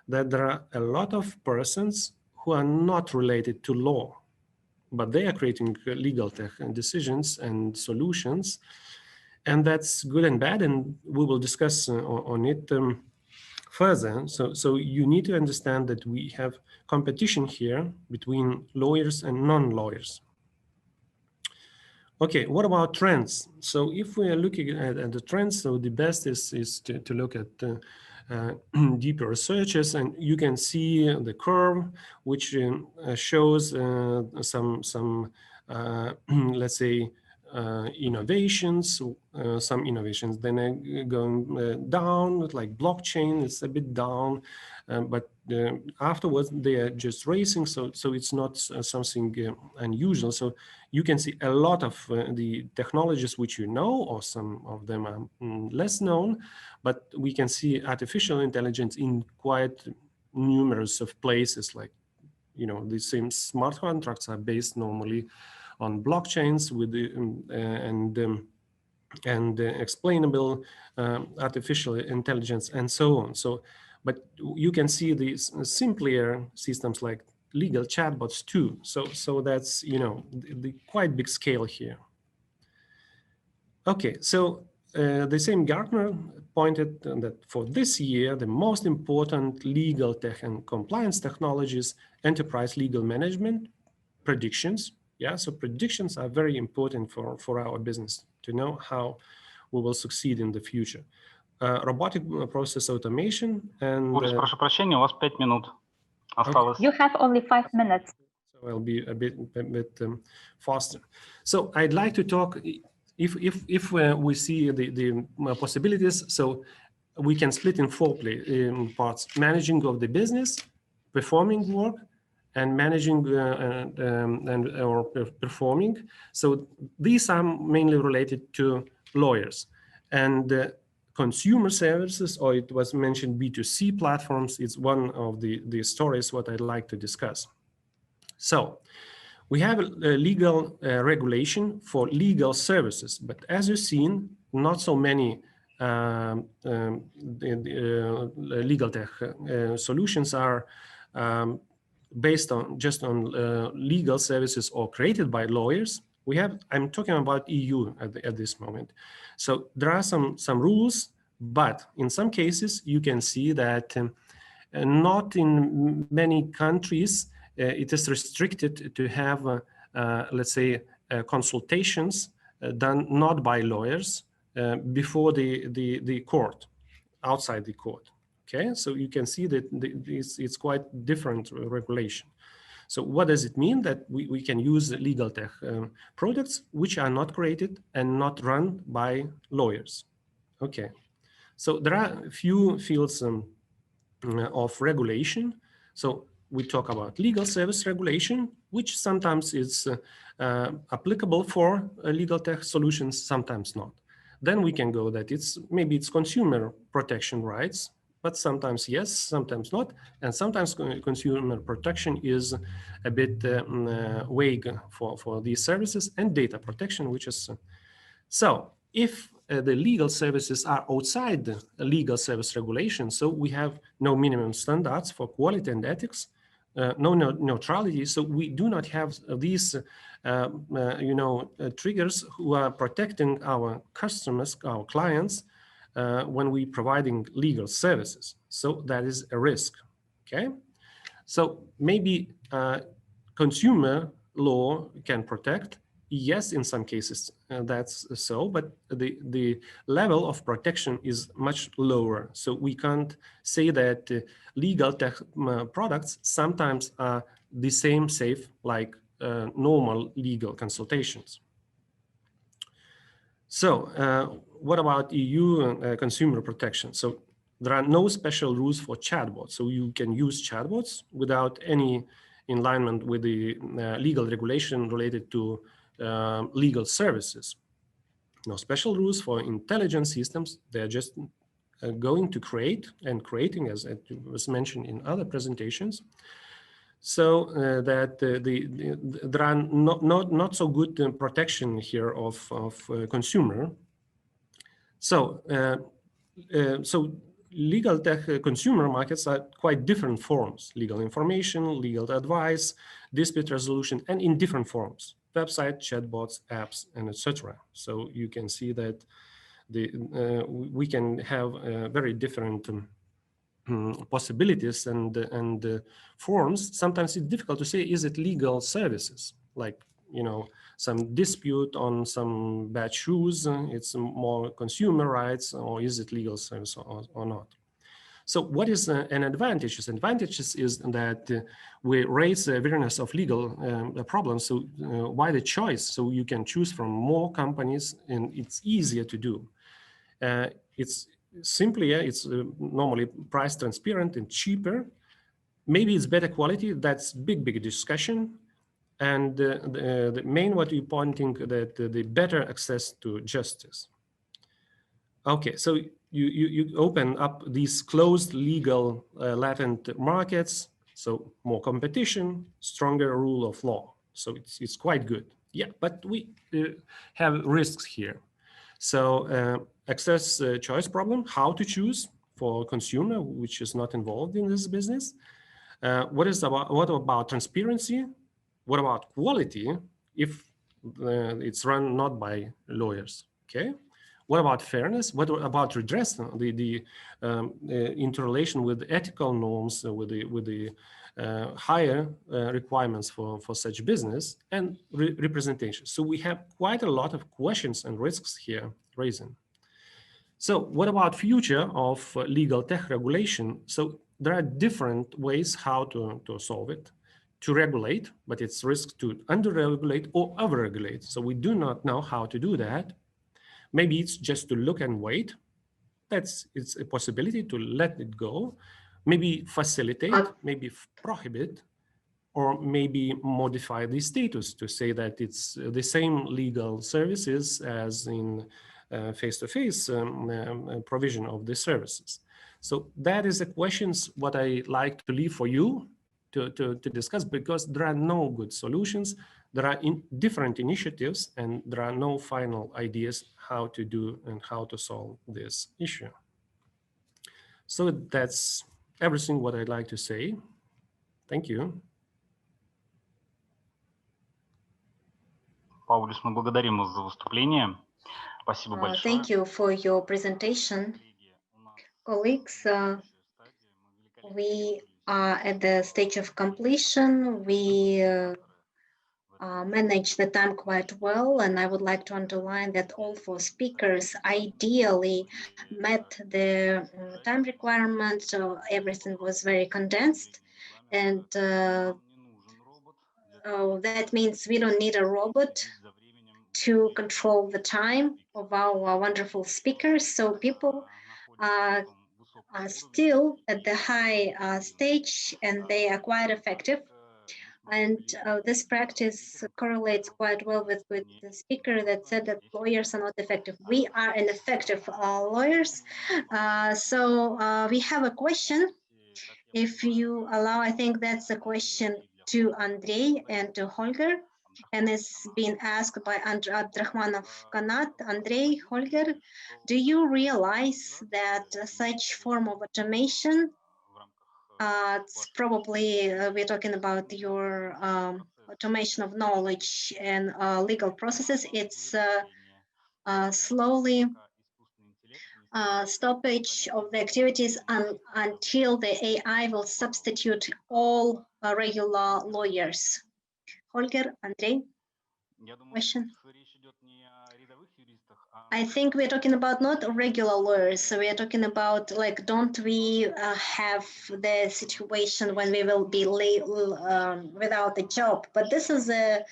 that there are a lot of persons who are not related to law, but they are creating legal tech and decisions and solutions, and that's good and bad, and we will discuss on it further. So you need to understand that we have competition here between lawyers and non-lawyers. Okay, what about trends? So if we are looking at the trends, so the best is to look at deeper researches, and you can see the curve, which shows some let's say innovations, some innovations then are going down, like blockchain, it's a bit down, but afterwards they are just racing, so it's not something unusual. So you can see a lot of the technologies which you know, or some of them are less known, but we can see artificial intelligence in quite numerous of places, like, you know, the same smart contracts are based normally on blockchains with the and explainable artificial intelligence and so on. So, but you can see these simpler systems like legal chatbots too. So that's, you know, the quite big scale here. Okay, so the same Gartner pointed that for this year, the most important legal tech and compliance technologies, enterprise legal management, predictions. Yeah, so predictions are very important for our business to know how we will succeed in the future. Robotic process automation and... Прошу прощения, у вас 5 минут осталось. You have only 5 minutes. So I'll be a bit faster. So I'd like to talk, if we see the possibilities, so we can split in 4 parts: managing of the business, performing work, and managing or performing. So these are mainly related to lawyers. And consumer services, or it was mentioned B2C platforms, is one of the stories what I'd like to discuss. So we have a legal regulation for legal services, but as you've seen, not so many legal tech solutions are based on just on legal services or created by lawyers. We have, I'm talking about EU at this moment. So there are some rules, but in some cases you can see that not in many countries it is restricted to have, let's say, consultations done not by lawyers before the court, outside the court. Okay, so you can see that it's quite different regulation. So what does it mean? That we can use legal tech products which are not created and not run by lawyers. Okay, So there are a few fields of regulation. So we talk about legal service regulation, which sometimes is applicable for legal tech solutions, sometimes not. Then we can go that maybe it's consumer protection rights, but sometimes yes, sometimes not. And sometimes consumer protection is a bit vague for these services, and data protection, which is so if the legal services are outside the legal service regulation, so we have no minimum standards for quality and ethics, no neutrality, so we do not have these triggers who are protecting our customers, our clients, when we providing legal services. So that is a risk. Okay, so maybe consumer law can protect. Yes, in some cases that's so, but the level of protection is much lower. So we can't say that legal tech products sometimes are the same safe like normal legal consultations. So what about EU consumer protection? So there are no special rules for chatbots. So you can use chatbots without any alignment with the legal regulation related to legal services. No special rules for intelligent systems. They're just going to create and creating, as it was mentioned in other presentations. So that there are not so good protection here of consumer. So so legal tech consumer markets are quite different forms: legal information, legal advice, dispute resolution, and in different forms: website, chatbots, apps, and etc. So you can see that we can have very different possibilities and forms. Sometimes it's difficult to say, is it legal services? Like, some dispute on some bad shoes, it's more consumer rights, or is it legal service or not? So what is an advantage? Advantages is that we raise the awareness of legal problems. So why the choice? So you can choose from more companies, and it's easier to do. It's simply, it's normally price transparent and cheaper. Maybe it's better quality. That's big discussion. And the main what you're pointing that the better access to justice. Okay, so you open up these closed legal latent markets, so more competition, stronger rule of law. So it's quite good. Yeah, but we have risks here. So access choice problem, how to choose for consumer, which is not involved in this business. What about transparency? What about quality if it's run not by lawyers? Okay. What about fairness? What about redress? The interrelation with ethical norms, with the higher requirements for such business, and representation. So we have quite a lot of questions and risks here raising. So what about future of legal tech regulation? So there are different ways how to solve it. To regulate, but it's risk to under-regulate or over-regulate. So we do not know how to do that. Maybe it's just to look and wait. It's a possibility to let it go. Maybe facilitate, maybe prohibit, or maybe modify the status to say that it's the same legal services as in face-to-face provision of the services. So that is the questions what I like to leave for you to discuss, because there are no good solutions. There are different initiatives, and there are no final ideas how to do and how to solve this issue. So that's everything what I'd like to say. Thank you. Паулюс, мы благодарим вас за выступление. Спасибо большое. Thank you for your presentation. Colleagues, we are at the stage of completion. We manage the time quite well, and I would like to underline that all four speakers ideally met the time requirements, so everything was very condensed, and that means we don't need a robot to control the time of our wonderful speakers. So people are still at the high stage, and they are quite effective. And this practice correlates quite well with the speaker that said that lawyers are not effective. We are an effective lawyers. So we have a question. If you allow, I think that's a question to Andrei and to Holger, and it's been asked by Abdrahmanov Kanat. Andrei, Holger, do you realize that such form of automation, it's probably we're talking about your automation of knowledge and legal processes, it's slowly stoppage of the activities until the AI will substitute all regular lawyers. Holger, Andrei, question? I think we're talking about not regular lawyers, so we are talking about like, don't we have the situation when we will be without a job? But this is a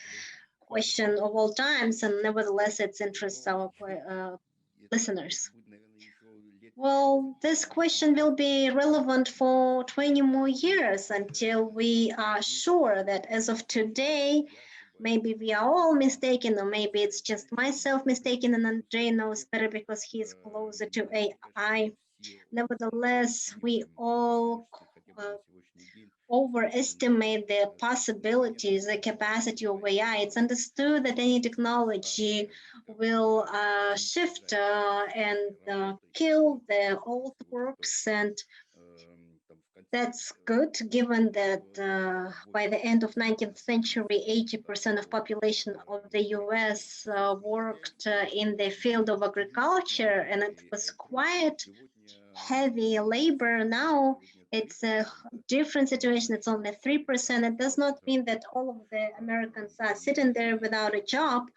question of all times, and nevertheless, it interests our listeners. Well, this question will be relevant for 20 more years until we are sure that as of today, maybe we are all mistaken, or maybe it's just myself mistaken, and Andrei knows better because he's closer to AI. Nevertheless, we all overestimate the possibilities, the capacity of AI. It's understood that any technology will shift and kill the old works, and that's good, given that by the end of 19th century, 80% of population of the US worked in the field of agriculture, and it was quite heavy labor. Now it's a different situation. It's only 3%. It does not mean that all of the Americans are sitting there without a job.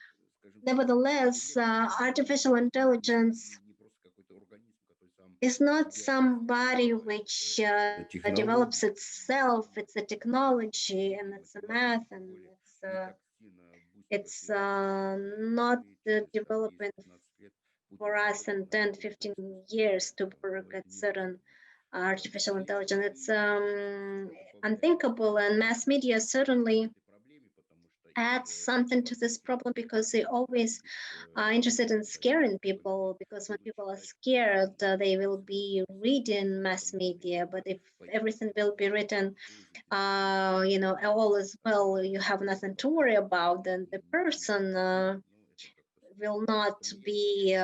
Nevertheless, artificial intelligence is not somebody which develops itself. It's a technology, and it's a math, and it's not developing for us in 10, 15 years to work at certain artificial intelligence. It's unthinkable, and mass media certainly adds something to this problem because they always are interested in scaring people, because when people are scared, they will be reading mass media. But if everything will be written, all is well, you have nothing to worry about, then the person will not be,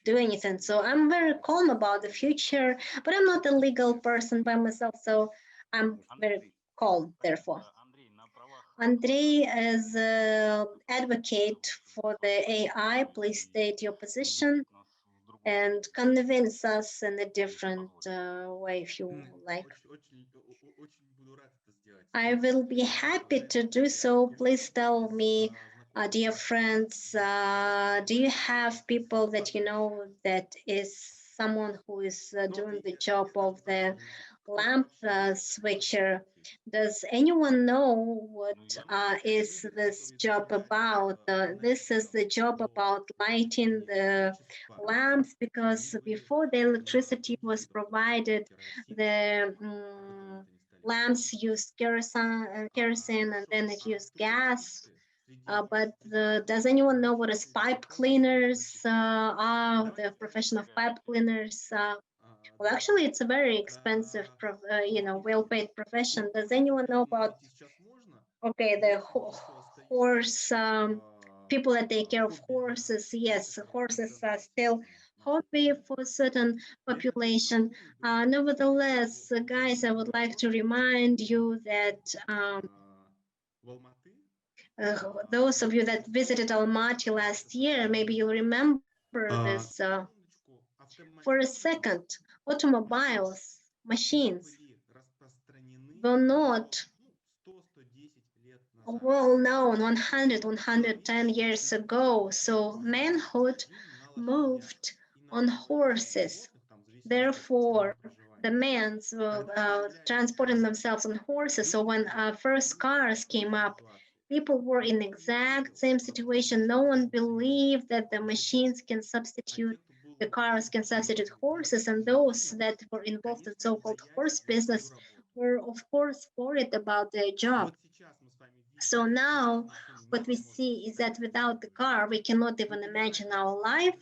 do anything. So I'm very calm about the future, but I'm not a legal person by myself, so I'm very calm, therefore. Andrei, as an advocate for the AI, please state your position and convince us in a different way if you like. I will be happy to do so. Please tell me, dear friends, do you have people that you know that is someone who is doing the job of the lamp switcher? Does anyone know what is this job about? This is the job about lighting the lamps, because before the electricity was provided, the lamps used kerosene, and then it used gas. But does anyone know what is pipe cleaners are, the profession of pipe cleaners? Well, actually, it's a very expensive, well-paid profession. Does anyone know about, the horse, people that take care of horses? Yes, horses are still hobby for a certain population. Nevertheless, guys, I would like to remind you that those of you that visited Almaty last year, maybe you'll remember this. For a second, automobiles, machines were not well known 100, 110 years ago. So manhood moved on horses. Therefore, the men were transporting themselves on horses. So when first cars came up, people were in exact same situation. No one believed that the machines can substitute the cars can substitute horses, and those that were involved in so-called horse business were, of course, worried about their job. So now what we see is that without the car, we cannot even imagine our life.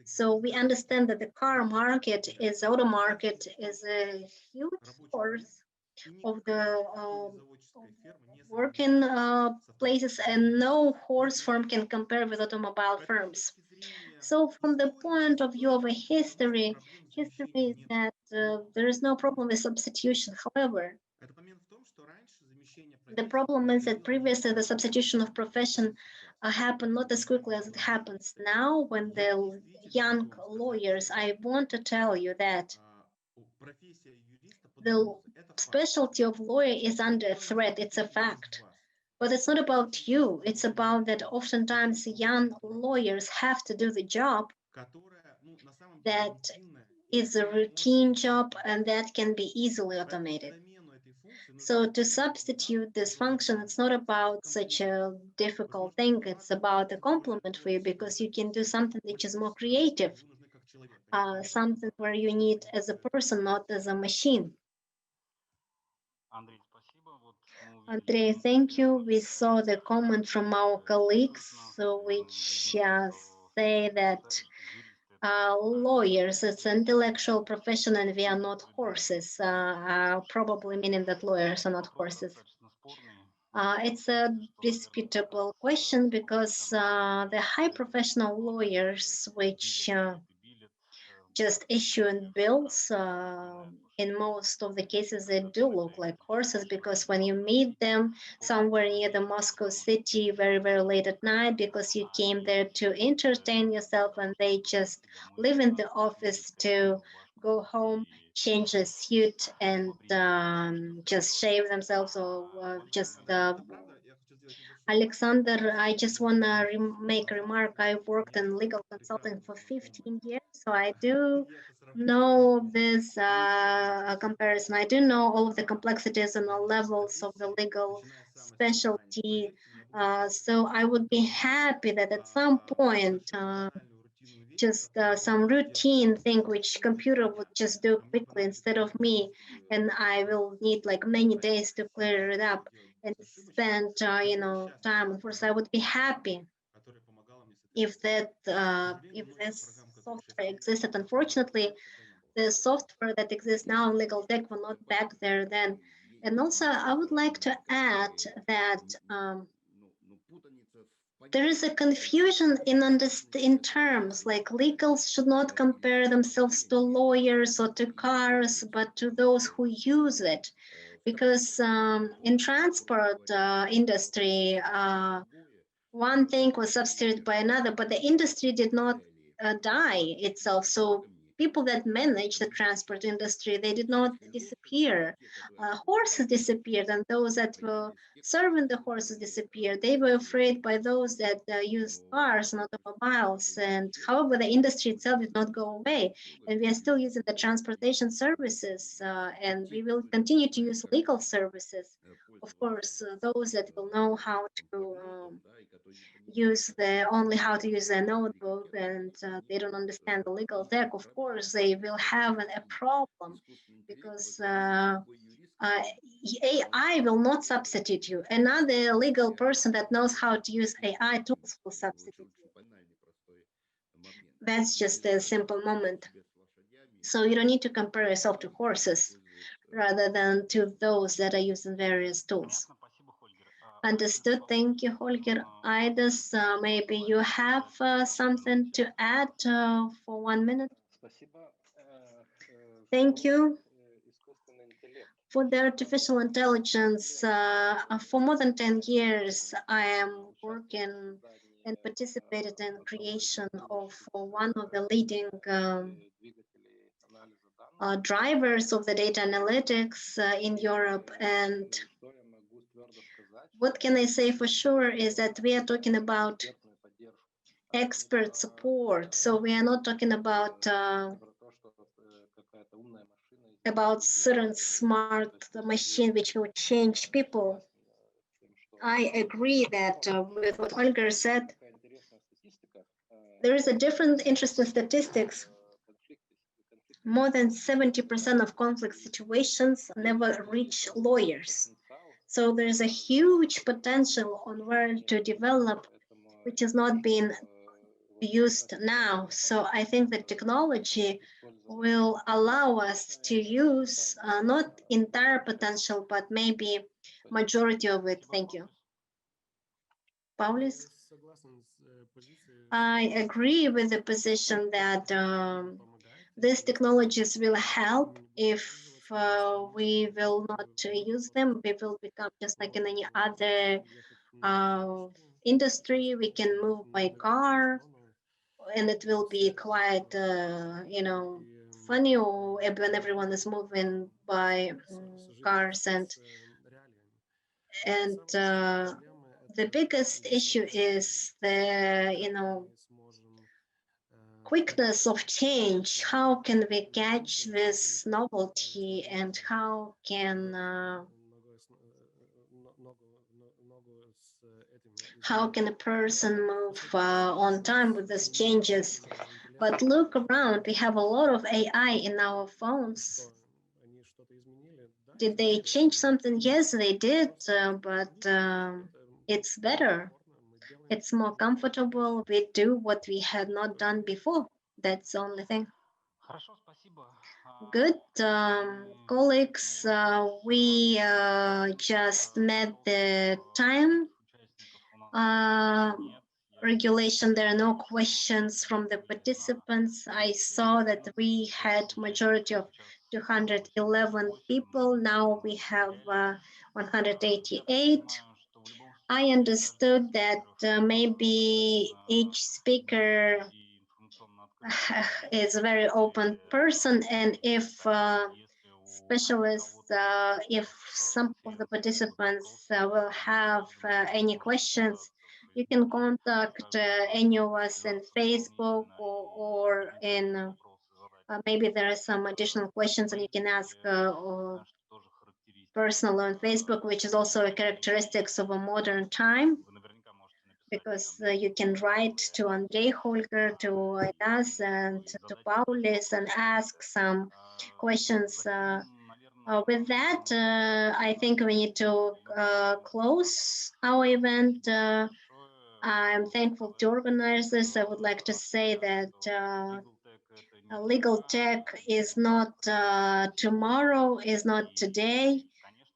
So we understand that the car market is, auto market is a huge source of the working places, and no horse farm can compare with automobile firms. So from the point of view of a history is that there is no problem with substitution. However, the problem is that previously the substitution of profession happened not as quickly as it happens now. When the young lawyers, I want to tell you that the specialty of lawyer is under threat. It's a fact. But it's not about you. It's about that oftentimes young lawyers have to do the job that is a routine job and that can be easily automated. So to substitute this function, it's not about such a difficult thing. It's about a compliment for you, because you can do something which is more creative, something where you need as a person, not as a machine. Andrei, thank you. We saw the comment from our colleagues, which say that lawyers, it's an intellectual profession and we are not horses, probably meaning that lawyers are not horses. It's a disputable question, because the high professional lawyers, which just issuing bills, in most of the cases they do look like horses, because when you meet them somewhere near the Moscow city very, very late at night, because you came there to entertain yourself, and they just live in the office to go home, change a suit, and just shave themselves, or just Alexander, I just want to make a remark. I worked in legal consulting for 15 years, so I do know this comparison. I do know all of the complexities and all levels of the legal specialty. So I would be happy that at some point, just some routine thing which computer would just do quickly instead of me, and I will need like many days to clear it up and spend time. Of course, I would be happy if that if this software existed. Unfortunately, the software that exists now in LegalTech were not back there then. And also, I would like to add that there is a confusion in terms, like legals should not compare themselves to lawyers or to cars, but to those who use it. Because in transport industry, one thing was substituted by another, but the industry did not die itself. So people that manage the transport industry, they did not disappear. Horses disappeared, and those that were serving the horses disappeared. They were afraid by those that used cars and automobiles. And however, the industry itself did not go away, and we are still using the transportation services, and we will continue to use legal services. Of course, those that will know how to use only how to use a notebook, and they don't understand the legal tech, of course they will have a problem, because AI will not substitute you. Another legal person that knows how to use AI tools will substitute you. That's just a simple moment. So you don't need to compare yourself to horses rather than to those that are using various tools. Understood. Thank you, Holger. Aidas, maybe you have something to add for 1 minute? Thank you. For the artificial intelligence, for more than 10 years, I am working and participated in creation of one of the leading drivers of the data analytics in Europe. And what can I say for sure is that we are talking about expert support. So we are not talking about certain smart machine which will change people. I agree that with what Holger said, there is a different interest in statistics. more than 70% of conflict situations never reach lawyers. So there's a huge potential on where to develop, which is not being used now. So I think the technology will allow us to use not entire potential, but maybe majority of it. Thank you. Paulis? I agree with the position that these technologies will help. If we will not use them, we will become just like in any other industry. We can move by car, and it will be quite, funny when everyone is moving by cars. And the biggest issue is the, quickness of change. How can we catch this novelty, and how can a person move on time with these changes? But look around, we have a lot of AI in our phones. Did they change something? Yes, they did, but it's better. It's more comfortable. We do what we had not done before. That's the only thing. Good. Colleagues, we just met the time regulation. There are no questions from the participants. I saw that we had majority of 211 people. Now we have 188. I understood that maybe each speaker is a very open person, and if specialists, if some of the participants will have any questions, you can contact any of us in Facebook or in maybe there are some additional questions, and you can ask personal on Facebook, which is also a characteristics of a modern time, because you can write to Andrei Holger, to us, and to Paulis, and ask some questions. With that, I think we need to close our event. I'm thankful to organizers. I would like to say that legal tech is not tomorrow, is not today,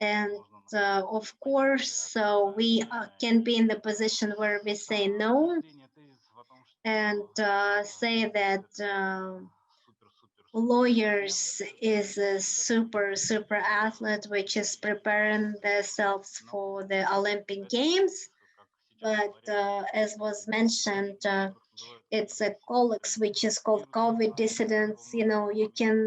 and of course, we can be in the position where we say no and say that lawyers is a super athlete which is preparing themselves for the Olympic Games. But as was mentioned, it's a colleagues which is called COVID dissidents. You can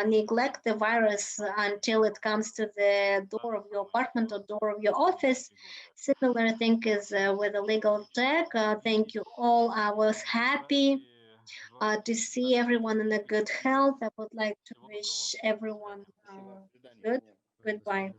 neglect the virus until it comes to the door of your apartment or door of your office. Similar thing is with the legal tech. Thank you all. I was happy to see everyone in a good health. I would like to wish everyone good. Goodbye.